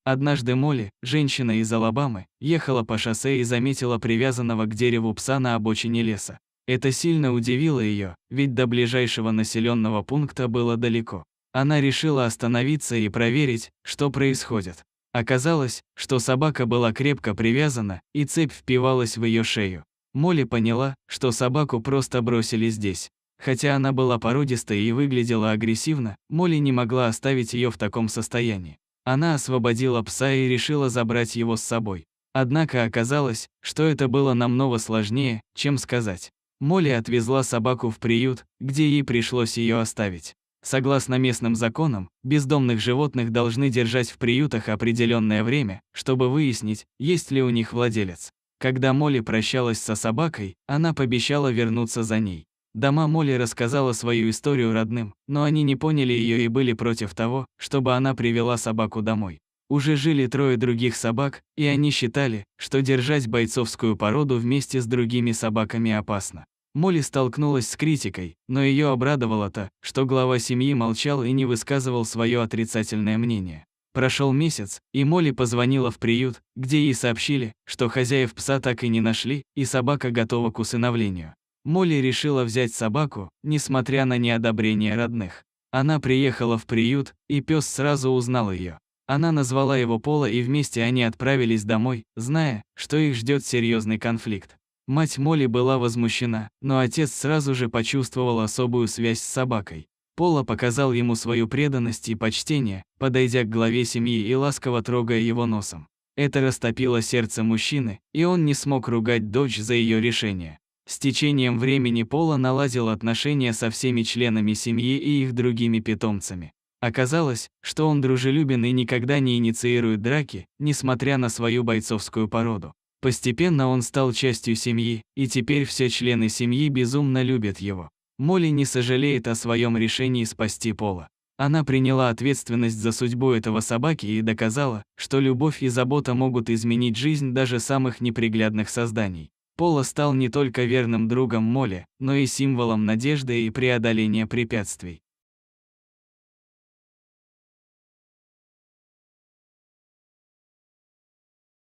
Однажды Молли, женщина из Алабамы, ехала по шоссе и заметила привязанного к дереву пса на обочине леса. Это сильно удивило ее, ведь до ближайшего населенного пункта было далеко. Она решила остановиться и проверить, что происходит. Оказалось, что собака была крепко привязана, и цепь впивалась в ее шею. Молли поняла, что собаку просто бросили здесь. Хотя она была породистой и выглядела агрессивно, Молли не могла оставить ее в таком состоянии. Она освободила пса и решила забрать его с собой. Однако оказалось, что это было намного сложнее, чем сказать. Молли отвезла собаку в приют, где ей пришлось ее оставить. Согласно местным законам, бездомных животных должны держать в приютах определенное время, чтобы выяснить, есть ли у них владелец. Когда Молли прощалась со собакой, она пообещала вернуться за ней. Дома Молли рассказала свою историю родным, но они не поняли ее и были против того, чтобы она привела собаку домой. Уже жили 3 других собак, и они считали, что держать бойцовскую породу вместе с другими собаками опасно. Молли столкнулась с критикой, но ее обрадовало то, что глава семьи молчал и не высказывал свое отрицательное мнение. Прошел месяц, и Молли позвонила в приют, где ей сообщили, что хозяев пса так и не нашли, и собака готова к усыновлению. Молли решила взять собаку, несмотря на неодобрение родных. Она приехала в приют, и пес сразу узнал ее. Она назвала его Пола, и вместе они отправились домой, зная, что их ждет серьезный конфликт. Мать Молли была возмущена, но отец сразу же почувствовал особую связь с собакой. Пола показал ему свою преданность и почтение, подойдя к главе семьи и ласково трогая его носом. Это растопило сердце мужчины, и он не смог ругать дочь за ее решение. С течением времени Пола наладил отношения со всеми членами семьи и их другими питомцами. Оказалось, что он дружелюбен и никогда не инициирует драки, несмотря на свою бойцовскую породу. Постепенно он стал частью семьи, и теперь все члены семьи безумно любят его. Молли не сожалеет о своем решении спасти Пола. Она приняла ответственность за судьбу этого собаки и доказала, что любовь и забота могут изменить жизнь даже самых неприглядных созданий. Пола стал не только верным другом Молли, но и символом надежды и преодоления препятствий.